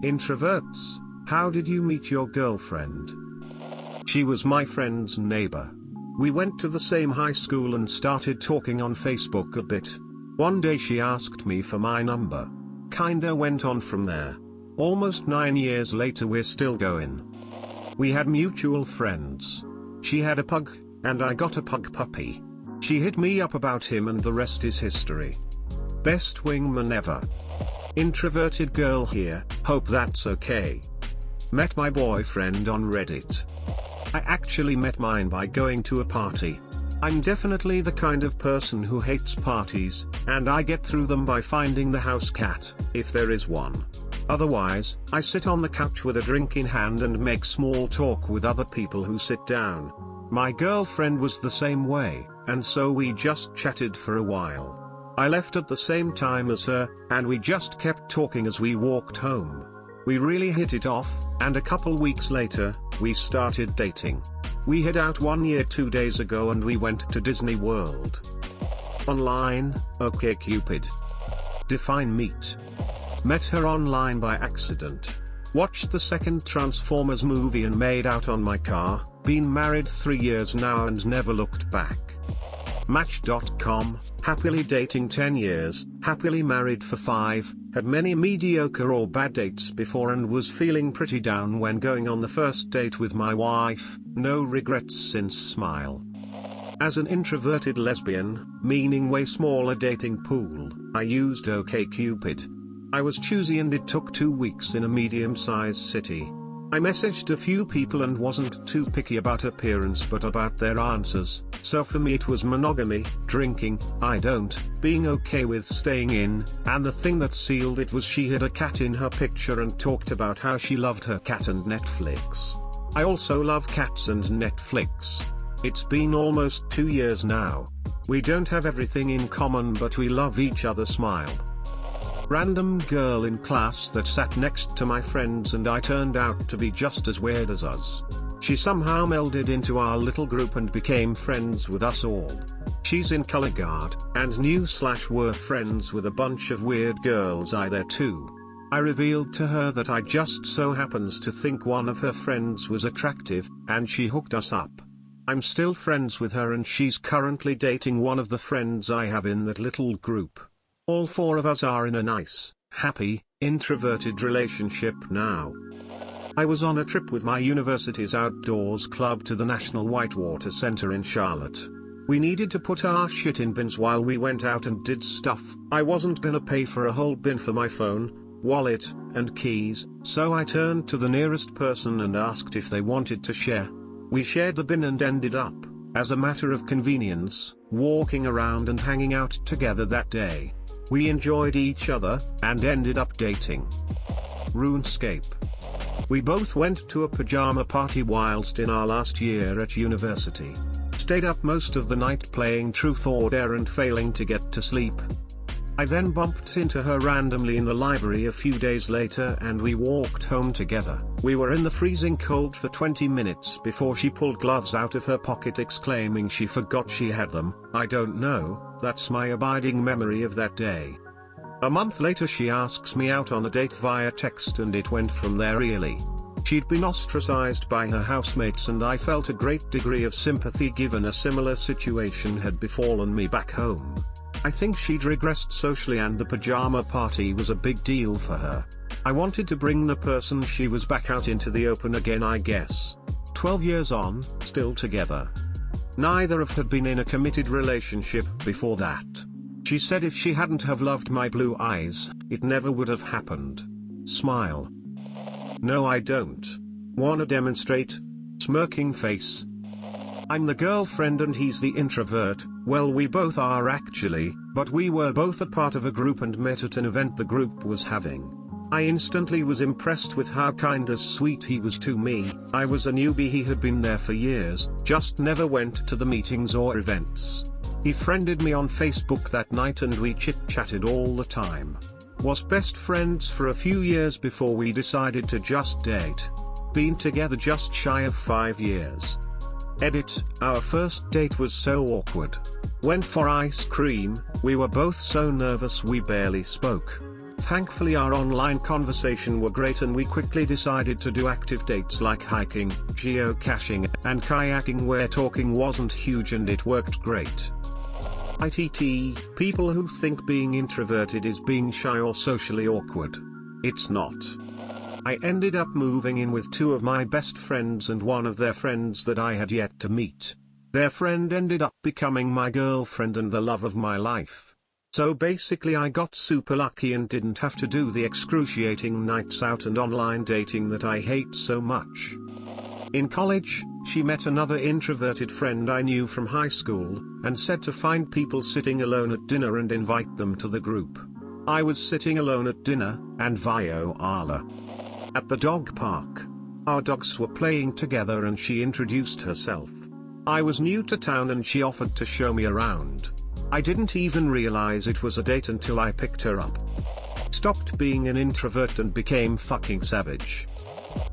Introverts, how did you meet your girlfriend? She was my friend's neighbor. We went to the same high school and started talking on Facebook a bit. One day she asked me for my number. Kinda went on from there. Almost 9 years later we're still going. We had mutual friends. She had a pug, and I got a pug puppy. She hit me up about him and the rest is history. Best wingman ever. Introverted girl here, hope that's okay. Met my boyfriend on Reddit. I actually met mine by going to a party. I'm definitely the kind of person who hates parties, and I get through them by finding the house cat, if there is one. Otherwise, I sit on the couch with a drink in hand and make small talk with other people who sit down. My girlfriend was the same way, and so we just chatted for a while. I left at the same time as her, and we just kept talking as we walked home. We really hit it off, and a couple weeks later, we started dating. We hid out 1 year 2 days ago and we went to Disney World. Online, OkCupid. Define meet. Met her online by accident. Watched the second Transformers movie and made out on my car. Been married 3 years now and never looked back. Match.com, happily dating 10 years, happily married for 5, had many mediocre or bad dates before and was feeling pretty down when going on the first date with my wife, no regrets since smile. As an introverted lesbian, meaning way smaller dating pool, I used OkCupid. I was choosy and it took 2 weeks in a medium-sized city. I messaged a few people and wasn't too picky about appearance but about their answers, so for me it was monogamy, drinking, being okay with staying in, and the thing that sealed it was she had a cat in her picture and talked about how she loved her cat and Netflix. I also love cats and Netflix. It's been almost 2 years now. We don't have everything in common but we love each other smile. Random girl in class that sat next to my friends and I turned out to be just as weird as us. She somehow melded into our little group and became friends with us all. She's in color guard, and were friends with a bunch of weird girls I there too. I revealed to her that I just so happens to think one of her friends was attractive, and she hooked us up. I'm still friends with her and she's currently dating one of the friends I have in that little group. All 4 of us are in a nice, happy, introverted relationship now. I was on a trip with my university's outdoors club to the National Whitewater Center in Charlotte. We needed to put our shit in bins while we went out and did stuff. I wasn't gonna pay for a whole bin for my phone, wallet, and keys, so I turned to the nearest person and asked if they wanted to share. We shared the bin and ended up, as a matter of convenience, walking around and hanging out together that day. We enjoyed each other, and ended up dating. RuneScape. We both went to a pajama party whilst in our last year at university. Stayed up most of the night playing Truth or Dare and failing to get to sleep. I then bumped into her randomly in the library a few days later and we walked home together. We were in the freezing cold for 20 minutes before she pulled gloves out of her pocket exclaiming she forgot she had them. I don't know, that's my abiding memory of that day. A month later she asks me out on a date via text and it went from there really. She'd been ostracized by her housemates and I felt a great degree of sympathy given a similar situation had befallen me back home. I think she'd regressed socially and the pajama party was a big deal for her. I wanted to bring the person she was back out into the open again I guess. 12 years on, still together. Neither of had been in a committed relationship before that. She said if she hadn't have loved my blue eyes, it never would have happened. Smile. No I don't. Wanna demonstrate? Smirking face. I'm the girlfriend and he's the introvert. Well we both are actually, but we were both a part of a group and met at an event the group was having. I instantly was impressed with how kind and sweet he was to me. I was a newbie, he had been there for years, just never went to the meetings or events. He friended me on Facebook that night and we chit-chatted all the time. Was best friends for a few years before we decided to just date. Been together just shy of 5 years. Edit, our first date was so awkward. Went for ice cream, we were both so nervous we barely spoke. Thankfully our online conversation were great and we quickly decided to do active dates like hiking, geocaching, and kayaking where talking wasn't huge and it worked great. People who think being introverted is being shy or socially awkward. It's not. I ended up moving in with two of my best friends and one of their friends that I had yet to meet. Their friend ended up becoming my girlfriend and the love of my life. So basically I got super lucky and didn't have to do the excruciating nights out and online dating that I hate so much. In college, she met another introverted friend I knew from high school, and said to find people sitting alone at dinner and invite them to the group. I was sitting alone at dinner, and voila. At the dog park. Our dogs were playing together and she introduced herself. I was new to town and she offered to show me around. I didn't even realize it was a date until I picked her up. Stopped being an introvert and became fucking savage.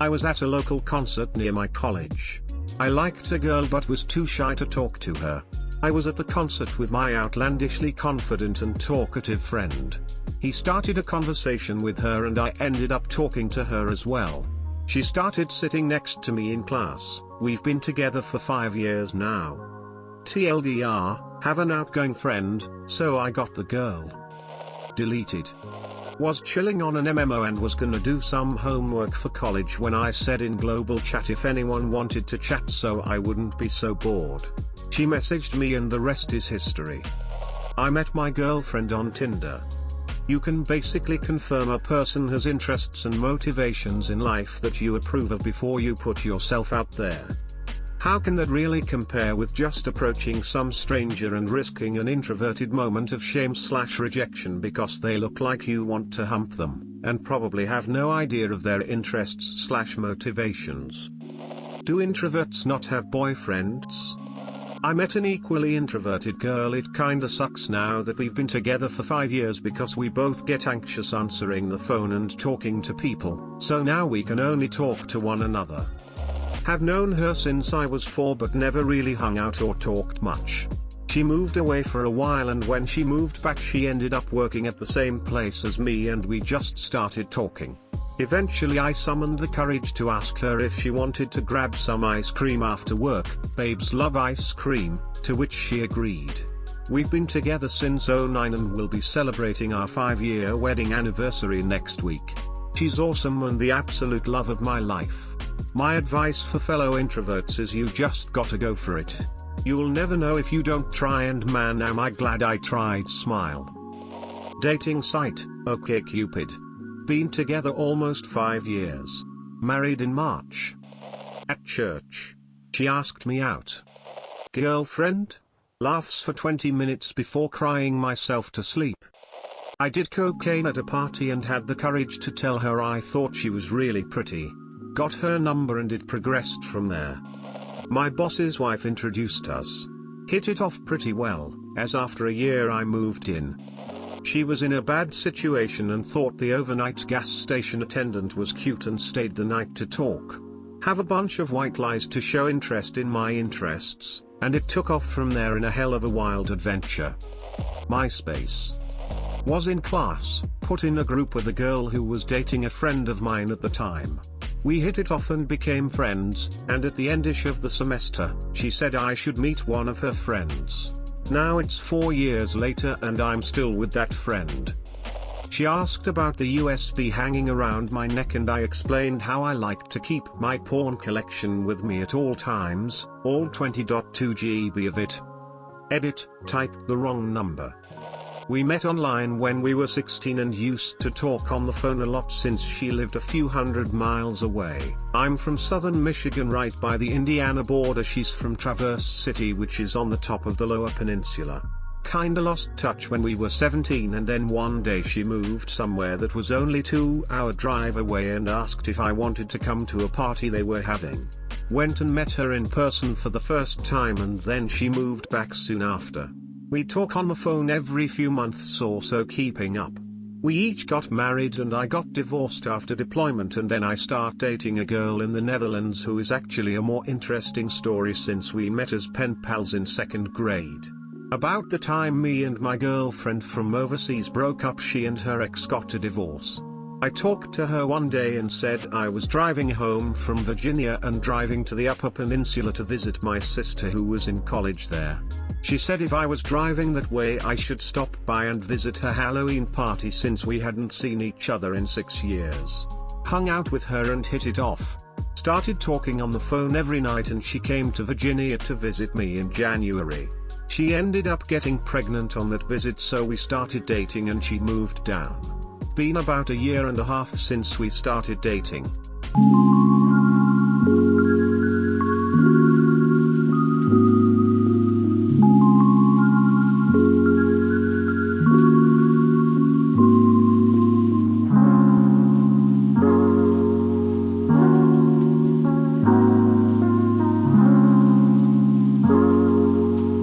I was at a local concert near my college. I liked a girl but was too shy to talk to her. I was at the concert with my outlandishly confident and talkative friend. He started a conversation with her and I ended up talking to her as well. She started sitting next to me in class. We've been together for 5 years now. TLDR, have an outgoing friend, so I got the girl. Deleted. Was chilling on an MMO and was gonna do some homework for college when I said in global chat if anyone wanted to chat so I wouldn't be so bored. She messaged me and the rest is history. I met my girlfriend on Tinder. You can basically confirm a person has interests and motivations in life that you approve of before you put yourself out there. How can that really compare with just approaching some stranger and risking an introverted moment of shame/rejection because they look like you want to hump them, and probably have no idea of their interests/motivations? Do introverts not have boyfriends? I met an equally introverted girl. It kinda sucks now that we've been together for 5 years because we both get anxious answering the phone and talking to people, so now we can only talk to one another. Have known her since I was 4 but never really hung out or talked much. She moved away for a while and when she moved back she ended up working at the same place as me and we just started talking. Eventually I summoned the courage to ask her if she wanted to grab some ice cream after work. Babes love ice cream, to which she agreed. We've been together since '09 and will be celebrating our 5-year wedding anniversary next week. She's awesome and the absolute love of my life. My advice for fellow introverts is you just gotta go for it. You'll never know if you don't try, and man am I glad I tried. Smile. Dating site, OkCupid. Been together almost 5 years. Married in March. At church. She asked me out. Girlfriend? Laughs for 20 minutes before crying myself to sleep. I did cocaine at a party and had the courage to tell her I thought she was really pretty. Got her number and it progressed from there. My boss's wife introduced us. Hit it off pretty well, as after a year I moved in. She was in a bad situation and thought the overnight gas station attendant was cute and stayed the night to talk. Have a bunch of white lies to show interest in my interests, and it took off from there in a hell of a wild adventure. MySpace. Was in class, put in a group with a girl who was dating a friend of mine at the time. We hit it off and became friends, and at the endish of the semester, she said I should meet one of her friends. Now it's 4 years later and I'm still with that friend. She asked about the USB hanging around my neck and I explained how I like to keep my porn collection with me at all times, all 20.2 GB of it. Edit, typed the wrong number. We met online when we were 16 and used to talk on the phone a lot since she lived a few hundred miles away. I'm from southern Michigan right by the Indiana border. She's from Traverse City, which is on the top of the Lower Peninsula. Kinda lost touch when we were 17 and then one day she moved somewhere that was only 2-hour drive away and asked if I wanted to come to a party they were having. Went and met her in person for the first time and then she moved back soon after. We talk on the phone every few months or so, keeping up. We each got married and I got divorced after deployment, and then I start dating a girl in the Netherlands who is actually a more interesting story since we met as pen pals in 2nd grade. About the time me and my girlfriend from overseas broke up, she and her ex got a divorce. I talked to her one day and said I was driving home from Virginia and driving to the Upper Peninsula to visit my sister who was in college there. She said if I was driving that way I should stop by and visit her Halloween party since we hadn't seen each other in 6 years. Hung out with her and hit it off. Started talking on the phone every night and she came to Virginia to visit me in January. She ended up getting pregnant on that visit, so we started dating and she moved down. Been about a year and a half since we started dating.